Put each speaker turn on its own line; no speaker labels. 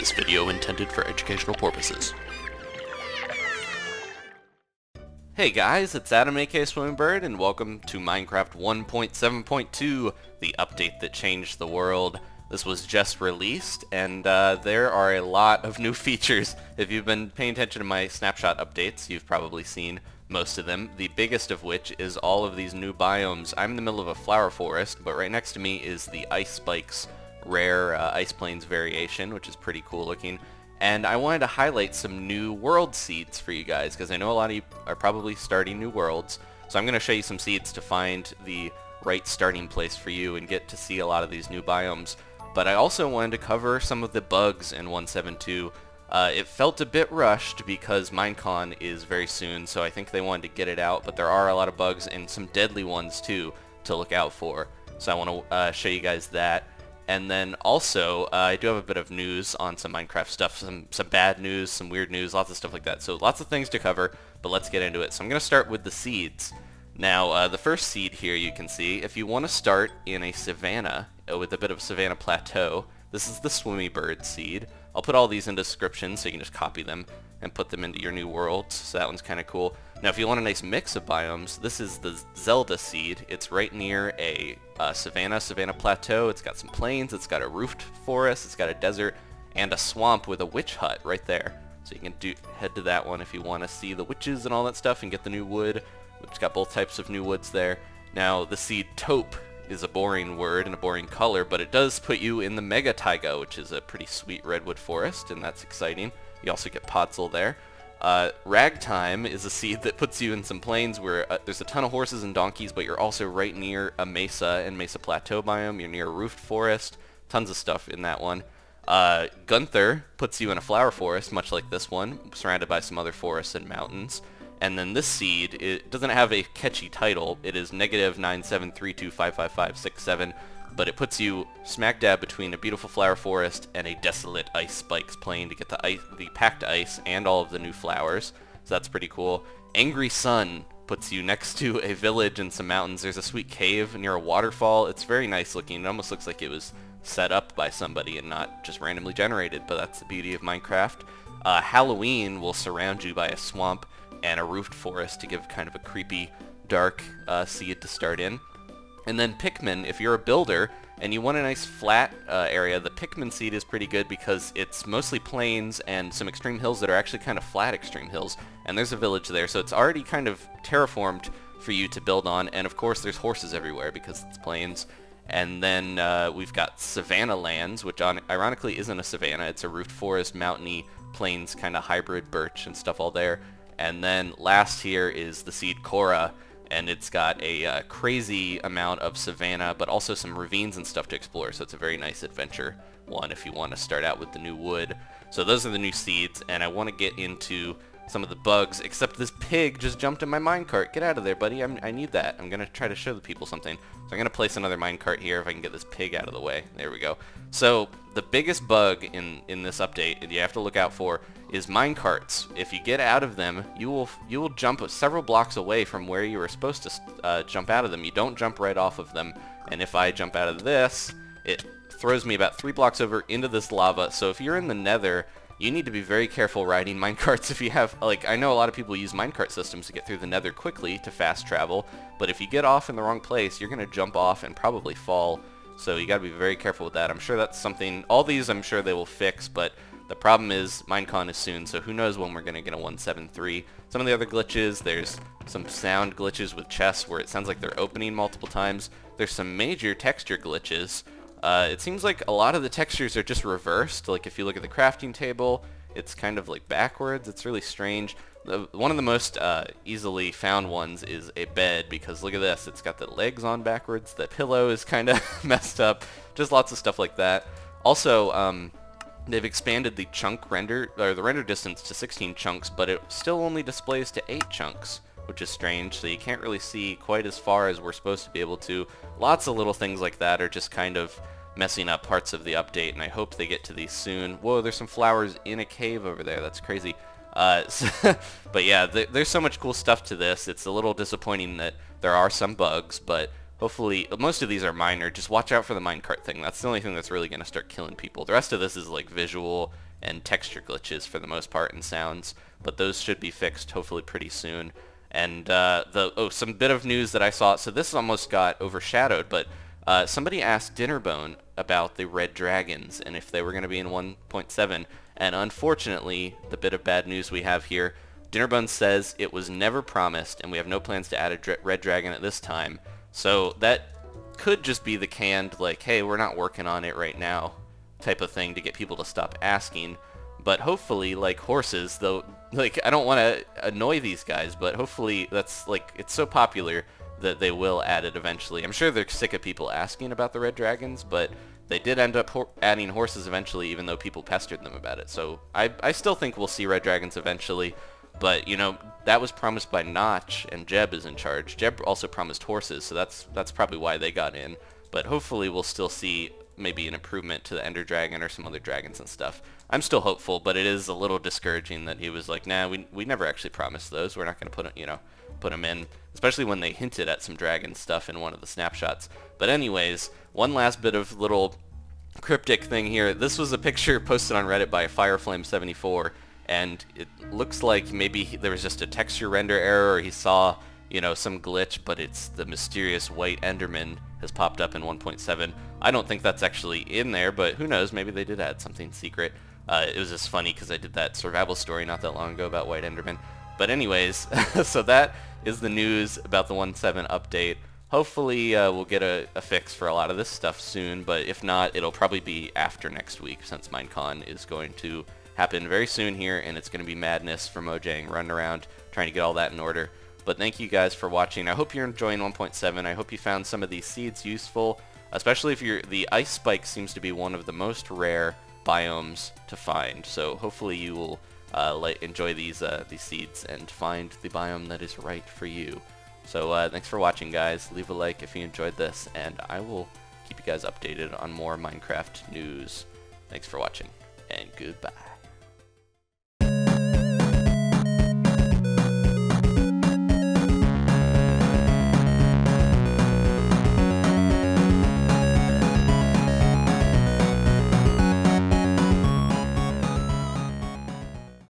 This video intended for educational purposes. Hey guys, it's Adam aka SwimmyBird, and welcome to Minecraft 1.7.2, the update that changed the world. This was just released, and there are a lot of new features. If you've been paying attention to my snapshot updates, you've probably seen most of them, the biggest of which is all of these new biomes. I'm in the middle of a flower forest, but right next to me is the Ice Spikes rare Ice Plains variation, which is pretty cool looking. And I wanted to highlight some new world seeds for you guys, because I know a lot of you are probably starting new worlds. So I'm going to show you some seeds to find the right starting place for you and get to see a lot of these new biomes. But I also wanted to cover some of the bugs in 1.7.2. It felt a bit rushed because Minecon is very soon, so I think they wanted to get it out, but there are a lot of bugs and some deadly ones too to look out for. So I want to show you guys that. And then also, I do have a bit of news on some Minecraft stuff, some bad news, some weird news, lots of stuff like that. So lots of things to cover, but let's get into it. So I'm going to start with the seeds. Now, the first seed here you can see, if you want to start in a savanna, with a bit of a savanna plateau, this is the SwimmyBird seed. I'll put all these in the description so you can just copy them and put them into your new world, so that one's kind of cool. Now if you want a nice mix of biomes, this is the Zelda seed. It's right near a savanna plateau. It's got some plains, it's got a roofed forest, it's got a desert, and a swamp with a witch hut right there. So you can head to that one if you want to see the witches and all that stuff and get the new wood. It's got both types of new woods there. Now the seed Taupe is a boring word and a boring color, but it does put you in the Mega Taiga, which is a pretty sweet redwood forest, and that's exciting. You also get Potzel there. Ragtime is a seed that puts you in some plains where there's a ton of horses and donkeys, but you're also right near a mesa and mesa plateau biome. You're near a roofed forest. Tons of stuff in that one. Gunther puts you in a flower forest, much like this one, surrounded by some other forests and mountains. And then this seed, it doesn't have a catchy title. It is -973255567, but it puts you smack dab between a beautiful flower forest and a desolate Ice Spikes plain to get the packed ice and all of the new flowers. So that's pretty cool. Angry Sun puts you next to a village and some mountains. There's a sweet cave near a waterfall. It's very nice looking. It almost looks like it was set up by somebody and not just randomly generated, but that's the beauty of Minecraft. Halloween will surround you by a swamp and a roofed forest to give kind of a creepy, dark seed to start in. And then Pikmin, if you're a builder and you want a nice flat area, the Pikmin seed is pretty good because it's mostly plains and some extreme hills that are actually kind of flat extreme hills. And there's a village there, so it's already kind of terraformed for you to build on. And of course there's horses everywhere because it's plains. And then we've got Savannahlands, which ironically isn't a savanna. It's a roofed forest, mountainy, plains kind of hybrid birch and stuff all there. And then last here is the seed Korra, and it's got a crazy amount of savanna, but also some ravines and stuff to explore, so it's a very nice adventure one if you want to start out with the new wood. So those are the new seeds, and I want to get into some of the bugs, except this pig just jumped in my minecart. Get out of there, buddy. I need that. I'm going to try to show the people something. So I'm going to place another minecart here if I can get this pig out of the way. There we go. So the biggest bug in this update that you have to look out for is minecarts. If you get out of them, you will jump several blocks away from where you were supposed to jump out of them. You don't jump right off of them. And if I jump out of this, it throws me about 3 blocks over into this lava. So if you're in the nether, you need to be very careful riding minecarts. If you have, like, I know a lot of people use minecart systems to get through the nether quickly to fast travel, but if you get off in the wrong place, you're going to jump off and probably fall. So you got to be very careful with that. I'm sure that's something, all these I'm sure they will fix, but the problem is Minecon is soon, so who knows when we're going to get a 1.7.3. Some of the other glitches, there's some sound glitches with chests where it sounds like they're opening multiple times. There's some major texture glitches. It seems like a lot of the textures are just reversed. Like if you look at the crafting table, it's kind of like backwards. It's really strange. One of the most easily found ones is a bed, because look at this. It's got the legs on backwards. The pillow is kind of messed up. Just lots of stuff like that. Also, they've expanded the chunk render, or the render distance to 16 chunks, but it still only displays to 8 chunks, which is strange. So you can't really see quite as far as we're supposed to be able to. Lots of little things like that are just kind of messing up parts of the update, and I hope they get to these soon. Whoa, there's some flowers in a cave over there. That's crazy. But yeah, there's so much cool stuff to this. It's a little disappointing that there are some bugs, but hopefully, most of these are minor. Just watch out for the minecart thing. That's the only thing that's really going to start killing people. The rest of this is like visual and texture glitches for the most part and sounds, but those should be fixed hopefully pretty soon. And some bit of news that I saw, so this almost got overshadowed, but somebody asked Dinnerbone about the red dragons and if they were going to be in 1.7, and unfortunately, the bit of bad news we have here, Dinnerbone says it was never promised and we have no plans to add a red dragon at this time. So that could just be the canned, like, hey, we're not working on it right now type of thing to get people to stop asking. But hopefully, like horses, though, like, I don't want to annoy these guys, but hopefully that's, like, it's so popular that they will add it eventually. I'm sure they're sick of people asking about the red dragons, but they did end up adding horses eventually, even though people pestered them about it. So I still think we'll see red dragons eventually. But, you know, that was promised by Notch, and Jeb is in charge. Jeb also promised horses, so that's probably why they got in. But hopefully we'll still see maybe an improvement to the Ender Dragon or some other dragons and stuff. I'm still hopeful, but it is a little discouraging that he was like, nah, we never actually promised those. We're not going to put them in, especially when they hinted at some dragon stuff in one of the snapshots. But anyways, one last bit of little cryptic thing here. This was a picture posted on Reddit by Fireflame74. And it looks like maybe there was just a texture render error, or he saw, you know, some glitch, but it's the mysterious white Enderman has popped up in 1.7. I don't think that's actually in there, but who knows, maybe they did add something secret. It was just funny because I did that survival story not that long ago about white Enderman. But anyways, so that is the news about the 1.7 update. Hopefully we'll get a fix for a lot of this stuff soon, but if not, it'll probably be after next week, since Minecon is going to happen very soon here, and it's going to be madness for Mojang running around trying to get all that in order. But thank you guys for watching. I hope you're enjoying 1.7. I hope you found some of these seeds useful, especially if the ice spike seems to be one of the most rare biomes to find. So hopefully you will enjoy these seeds and find the biome that is right for you. So thanks for watching, guys. Leave a like if you enjoyed this, and I will keep you guys updated on more Minecraft news. Thanks for watching, and goodbye.